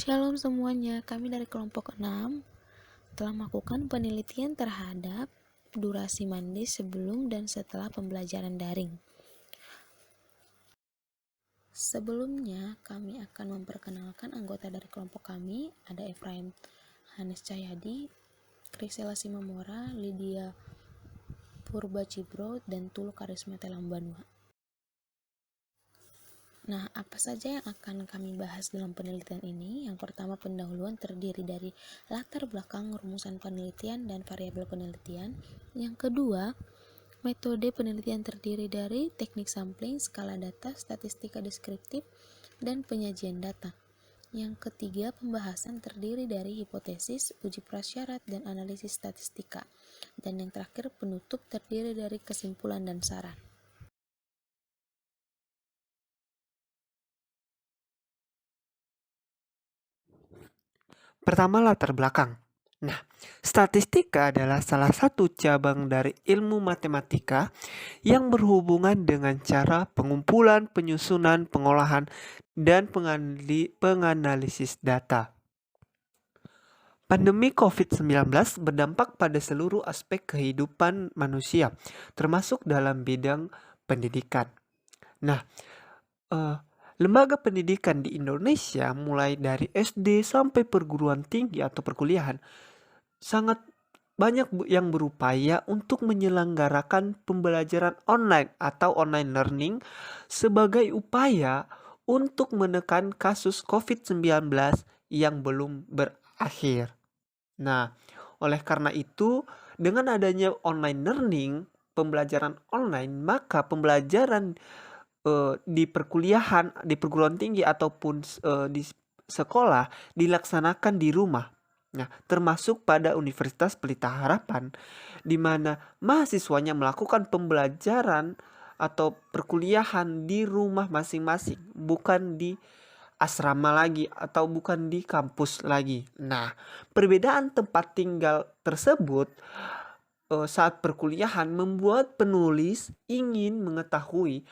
Shalom semuanya, kami dari kelompok 6 telah melakukan penelitian terhadap durasi mandi sebelum dan setelah pembelajaran daring. Sebelumnya, kami akan memperkenalkan anggota dari kelompok kami, ada Efraim Hanes Cahyadi, Krisela Simamora, Lydia Purba Cibro, dan Tulu Karisma Telambanua. Nah, apa saja yang akan kami bahas dalam penelitian ini? Yang pertama, pendahuluan terdiri dari latar belakang, rumusan penelitian, dan variabel penelitian. Yang kedua, metode penelitian terdiri dari teknik sampling, skala data, statistika deskriptif, dan penyajian data. Yang ketiga, pembahasan terdiri dari hipotesis, uji prasyarat, dan analisis statistika. Dan yang terakhir, penutup terdiri dari kesimpulan dan saran. Pertama, latar belakang. Nah, statistika adalah salah satu cabang dari ilmu matematika yang berhubungan dengan cara pengumpulan, penyusunan, pengolahan, dan penganalisis data. Pandemi COVID-19 berdampak pada seluruh aspek kehidupan manusia, termasuk dalam bidang pendidikan. Nah, lembaga pendidikan di Indonesia mulai dari SD sampai perguruan tinggi atau perkuliahan sangat banyak yang berupaya untuk menyelenggarakan pembelajaran online atau online learning sebagai upaya untuk menekan kasus COVID-19 yang belum berakhir. Nah, oleh karena itu, dengan adanya online learning, pembelajaran online, maka pembelajaran di perkuliahan, di perguruan tinggi ataupun di sekolah dilaksanakan di rumah. Nah, termasuk pada Universitas Pelita Harapan, di mana mahasiswanya melakukan pembelajaran atau perkuliahan di rumah masing-masing, bukan di asrama lagi atau bukan di kampus lagi. Nah, perbedaan tempat tinggal tersebut saat perkuliahan membuat penulis ingin mengetahui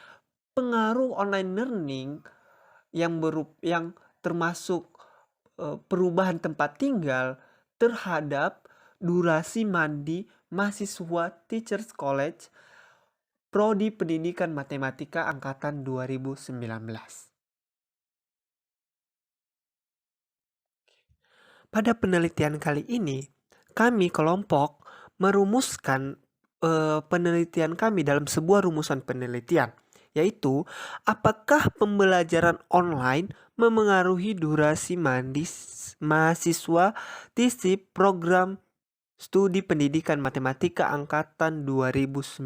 pengaruh online learning yang termasuk perubahan tempat tinggal terhadap durasi mandi mahasiswa Teachers College Prodi Pendidikan Matematika angkatan 2019. Pada penelitian kali ini, kami kelompok merumuskan penelitian kami dalam sebuah rumusan penelitian, yaitu apakah pembelajaran online memengaruhi durasi mandi mahasiswa TISIP program Studi Pendidikan Matematika angkatan 2019.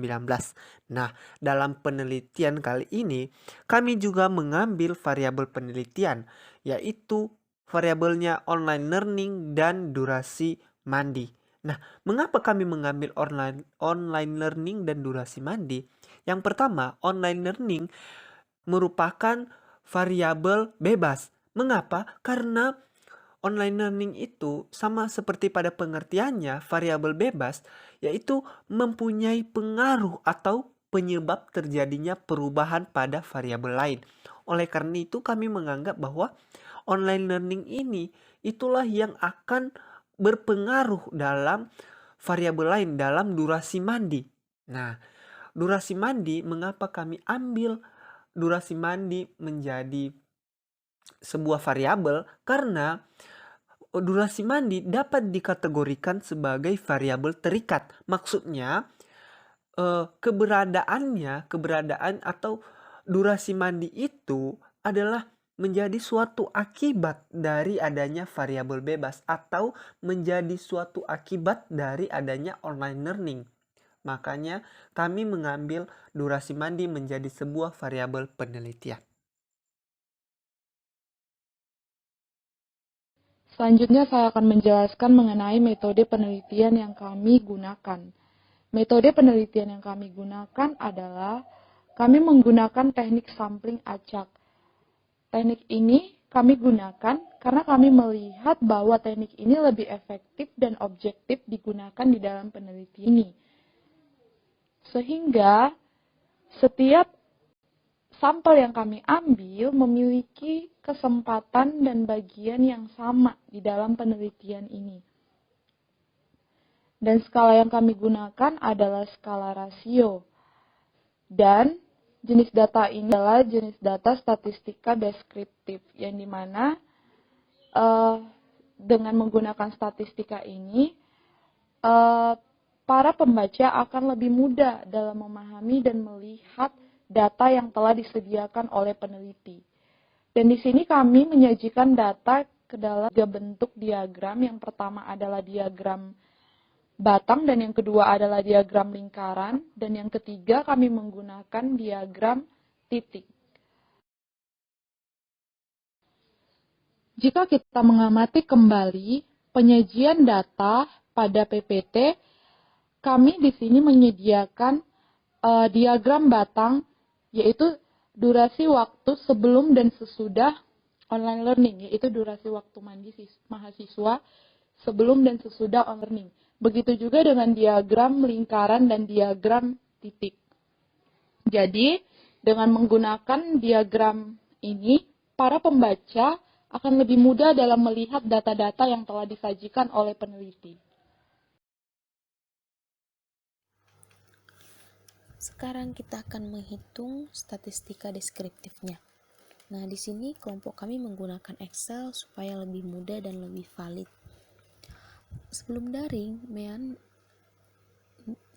Nah, dalam penelitian kali ini, kami juga mengambil variabel penelitian, yaitu variabelnya online learning dan durasi mandi. Nah, mengapa kami mengambil online learning dan durasi mandi? Yang pertama, online learning merupakan variabel bebas. Mengapa? Karena online learning itu sama seperti pada pengertiannya variabel bebas, yaitu mempunyai pengaruh atau penyebab terjadinya perubahan pada variabel lain. Oleh karena itu kami menganggap bahwa online learning ini itulah yang akan berpengaruh dalam variabel lain dalam durasi mandi. Nah, durasi mandi, mengapa kami ambil durasi mandi menjadi sebuah variabel? Karena durasi mandi dapat dikategorikan sebagai variabel terikat. Maksudnya keberadaan atau durasi mandi itu adalah menjadi suatu akibat dari adanya variabel bebas atau menjadi suatu akibat dari adanya online learning. Makanya kami mengambil durasi mandi menjadi sebuah variabel penelitian. Selanjutnya saya akan menjelaskan mengenai metode penelitian yang kami gunakan. Metode penelitian yang kami gunakan adalah kami menggunakan teknik sampling acak. Teknik ini kami gunakan karena kami melihat bahwa teknik ini lebih efektif dan objektif digunakan di dalam penelitian ini. Sehingga setiap sampel yang kami ambil memiliki kesempatan dan bagian yang sama di dalam penelitian ini. Dan skala yang kami gunakan adalah skala rasio. Dan jenis data ini adalah jenis data statistika deskriptif, yang dimana dengan menggunakan statistika ini, para pembaca akan lebih mudah dalam memahami dan melihat data yang telah disediakan oleh peneliti. Dan di sini kami menyajikan data ke dalam 3 bentuk diagram. Yang pertama adalah diagram batang, dan yang kedua adalah diagram lingkaran, dan yang ketiga kami menggunakan diagram titik. Jika kita mengamati kembali penyajian data pada PPT, kami di sini menyediakan diagram batang, yaitu durasi waktu sebelum dan sesudah online learning, yaitu durasi waktu mandi mahasiswa sebelum dan sesudah online learning. Begitu juga dengan diagram lingkaran dan diagram titik. Jadi, dengan menggunakan diagram ini, para pembaca akan lebih mudah dalam melihat data-data yang telah disajikan oleh peneliti. Sekarang kita akan menghitung statistika deskriptifnya. Nah, di sini kelompok kami menggunakan Excel supaya lebih mudah dan lebih valid. Sebelum daring, MEAN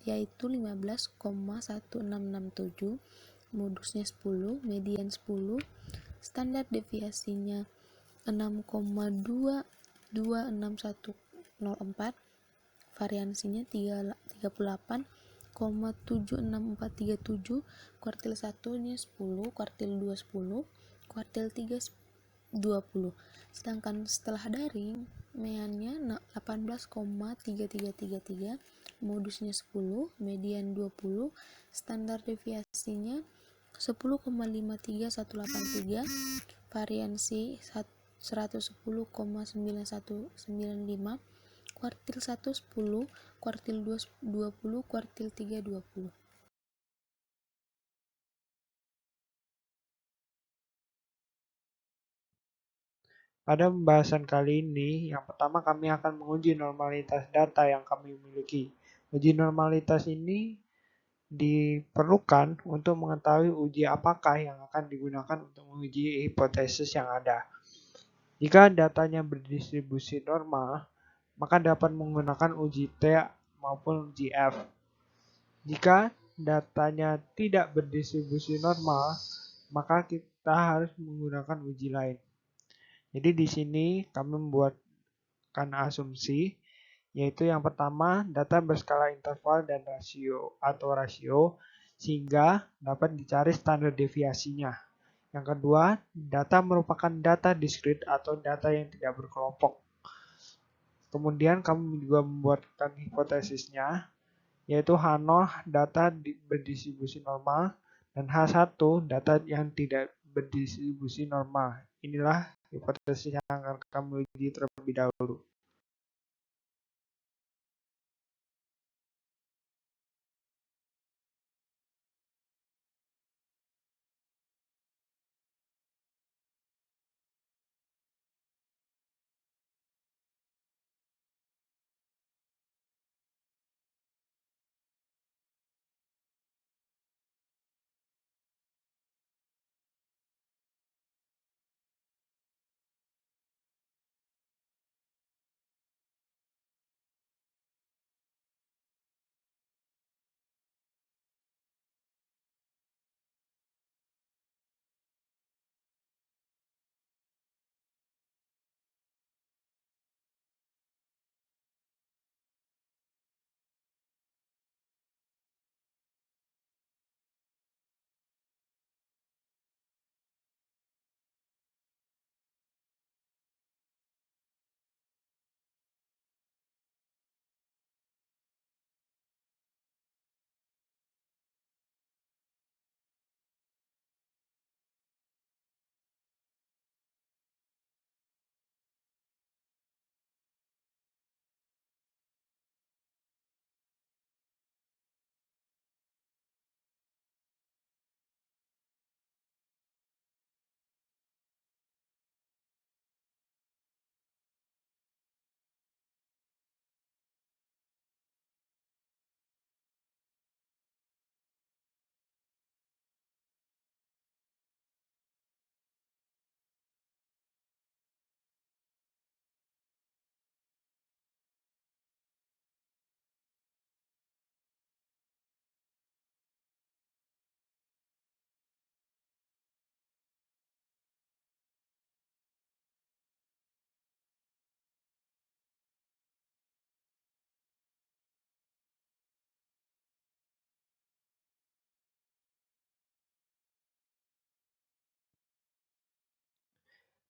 yaitu 15,1667, modusnya 10, median 10, standar deviasinya 6,22604, variansinya 38,76437, kuartil 1-nya 10, kuartil 2 10, kuartil 3 20. Sedangkan setelah daring, MEAN-nya 18,3333, modusnya 10, median 20, standar deviasinya 10,53183, variansi 110,9195, kuartil 1 10, kuartil 2 20, kuartil 3 20. Pada pembahasan kali ini, yang pertama kami akan menguji normalitas data yang kami miliki. Uji normalitas ini diperlukan untuk mengetahui uji apakah yang akan digunakan untuk menguji hipotesis yang ada. Jika datanya berdistribusi normal, maka dapat menggunakan uji T maupun uji F. Jika datanya tidak berdistribusi normal, maka kita harus menggunakan uji lain. Jadi di sini kami membuatkan asumsi, yaitu yang pertama data berskala interval dan rasio, sehingga dapat dicari standar deviasinya. Yang kedua, data merupakan data diskrit atau data yang tidak berkelompok. Kemudian kami juga membuatkan hipotesisnya, yaitu H0 data berdistribusi normal dan H1 data yang tidak berdistribusi normal. Inilah hipotesis yang akan kami uji terlebih dahulu.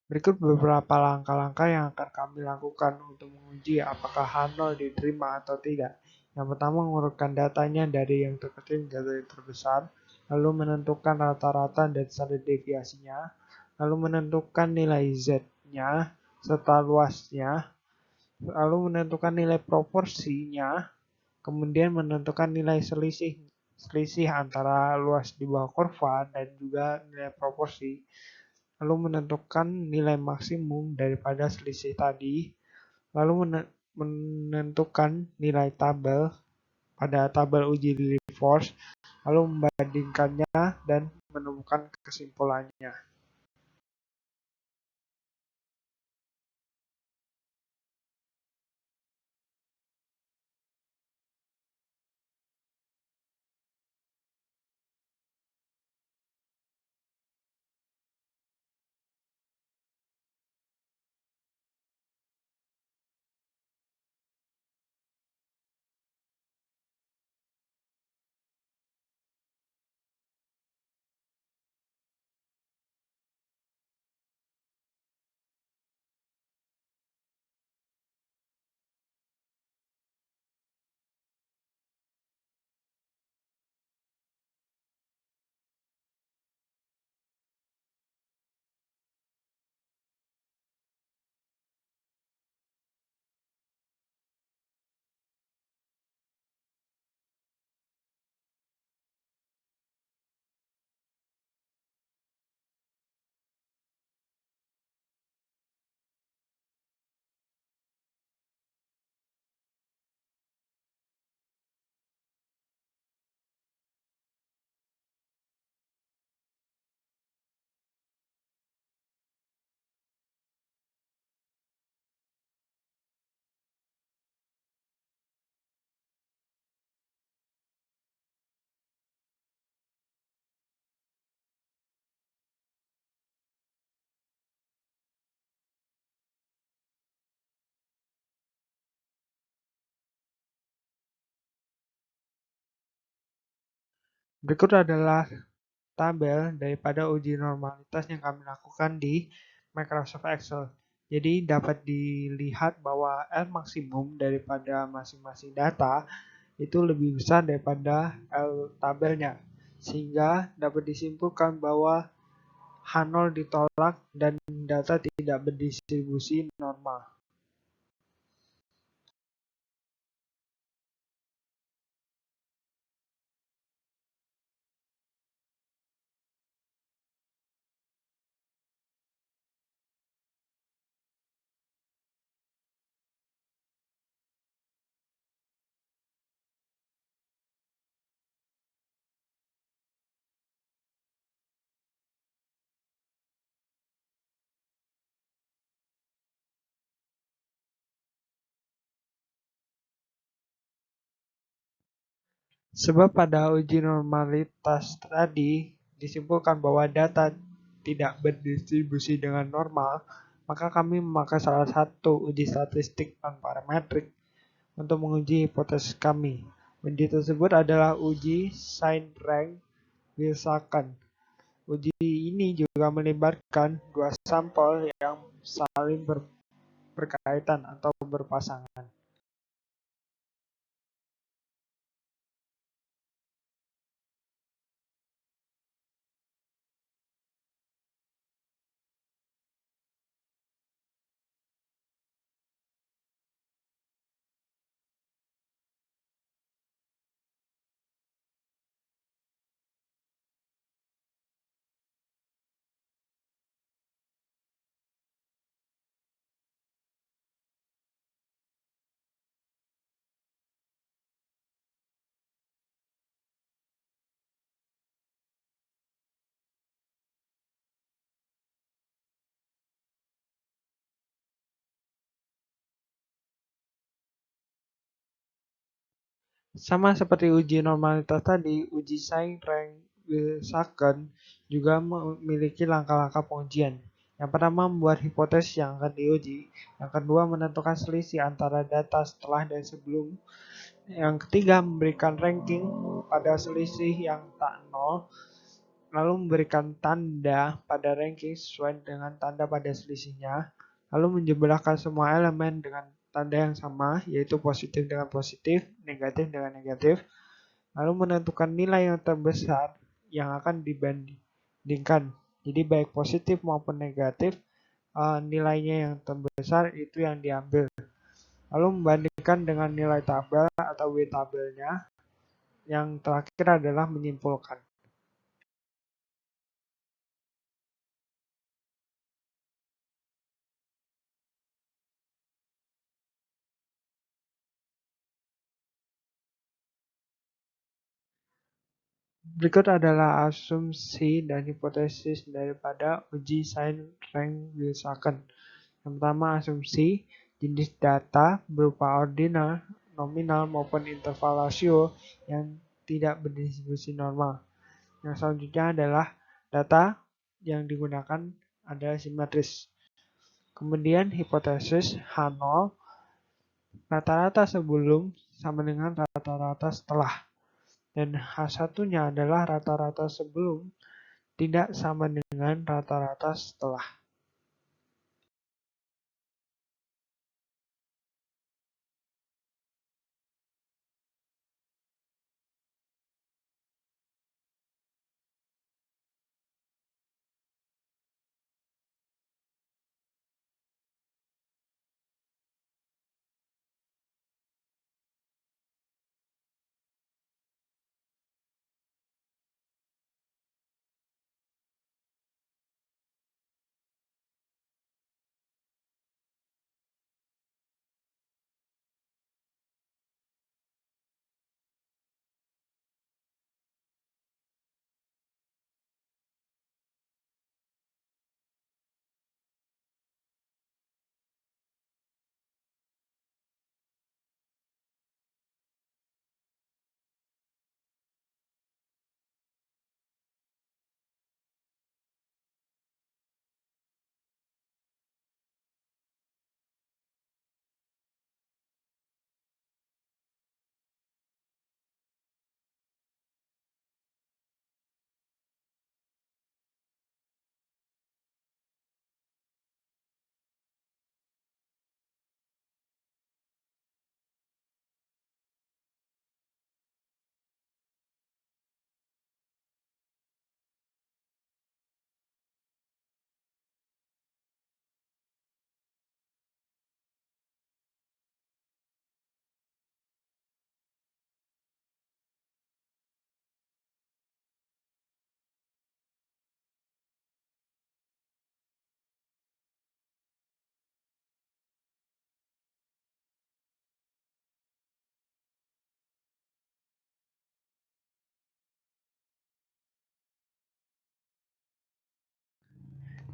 Berikut beberapa langkah-langkah yang akan kami lakukan untuk menguji apakah H0 diterima atau tidak. Yang pertama, mengurutkan datanya dari yang terkecil hingga yang terbesar, lalu menentukan rata-rata dan standar deviasinya, lalu menentukan nilai Z-nya serta luasnya, lalu menentukan nilai proporsinya, kemudian menentukan nilai selisih antara luas di bawah kurva dan juga nilai proporsi, lalu menentukan nilai maksimum daripada selisih tadi, lalu menentukan nilai tabel pada tabel uji Lillie force, lalu membandingkannya dan menemukan kesimpulannya. Berikut adalah tabel daripada uji normalitas yang kami lakukan di Microsoft Excel. Jadi dapat dilihat bahwa L maksimum daripada masing-masing data itu lebih besar daripada L tabelnya. Sehingga dapat disimpulkan bahwa H0 ditolak dan data tidak berdistribusi normal. Sebab pada uji normalitas tadi disimpulkan bahwa data tidak berdistribusi dengan normal, maka kami memakai salah satu uji statistik non-parametrik untuk menguji hipotesis kami. Uji tersebut adalah uji Sine-Rank-Wilson. Uji ini juga melibatkan dua sampel yang saling berkaitan atau berpasangan. Sama seperti uji normalitas tadi, uji Sine-Rank-Wilson juga memiliki langkah-langkah pengujian. Yang pertama, membuat hipotesis yang akan diuji. Yang kedua, menentukan selisih antara data setelah dan sebelum. Yang ketiga, memberikan ranking pada selisih yang tak nol. lalu memberikan tanda pada ranking sesuai dengan tanda pada selisihnya, lalu menjumlahkan semua elemen dengan tanda yang sama, yaitu positif dengan positif, negatif dengan negatif, lalu menentukan nilai yang terbesar yang akan dibandingkan. Jadi baik positif maupun negatif, nilainya yang terbesar itu yang diambil. Lalu membandingkan dengan nilai tabel atau W-tabelnya. Yang terakhir adalah menyimpulkan. Berikut adalah asumsi dan hipotesis daripada uji Sain-Rank-Wilsaken. Yang pertama, asumsi jenis data berupa ordinal, nominal maupun interval rasio yang tidak berdistribusi normal. Yang selanjutnya adalah data yang digunakan adalah simetris. Kemudian hipotesis H0, rata-rata sebelum sama dengan rata-rata setelah. Dan H1-nya adalah rata-rata sebelum tidak sama dengan rata-rata setelah.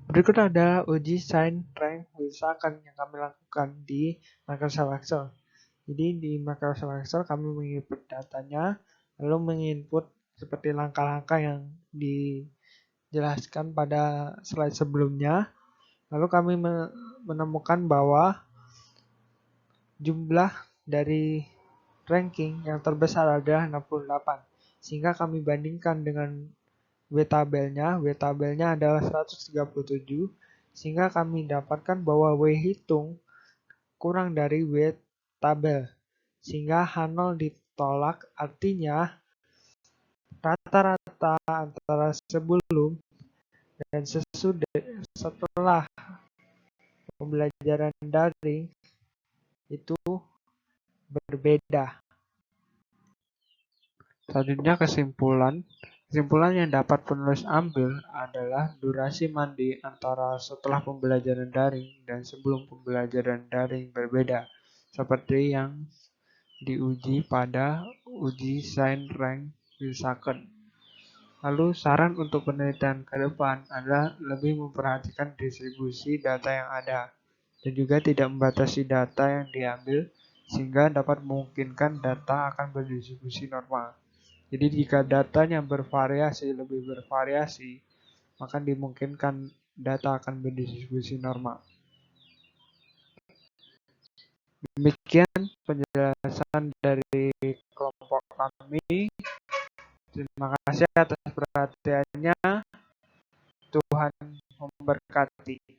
Berikut adalah uji Sain-Rank-Wilsaken yang kami lakukan di Microsoft Excel. Jadi di Microsoft Excel kami menginput datanya, lalu menginput seperti langkah-langkah yang dijelaskan pada slide sebelumnya. Lalu kami menemukan bahwa jumlah dari ranking yang terbesar adalah 68. Sehingga kami bandingkan dengan W-tabelnya. W-tabelnya adalah 137. Sehingga kami dapatkan bahwa W hitung kurang dari W-tabel. Sehingga H0 ditolak, artinya rata-rata antara sebelum dan setelah pembelajaran daring itu berbeda. Selanjutnya kesimpulan. Kesimpulan yang dapat penulis ambil adalah durasi mandi antara setelah pembelajaran daring dan sebelum pembelajaran daring berbeda, seperti yang diuji pada uji Sain-Rank-Wilsaken. Lalu saran untuk penelitian ke depan adalah lebih memperhatikan distribusi data yang ada dan juga tidak membatasi data yang diambil sehingga dapat memungkinkan data akan berdistribusi normal. Jadi jika datanya lebih bervariasi, maka dimungkinkan data akan berdistribusi normal. Demikian penjelasan dari kelompok kami. Terima kasih atas perhatiannya. Kiranya Tuhan memberkati.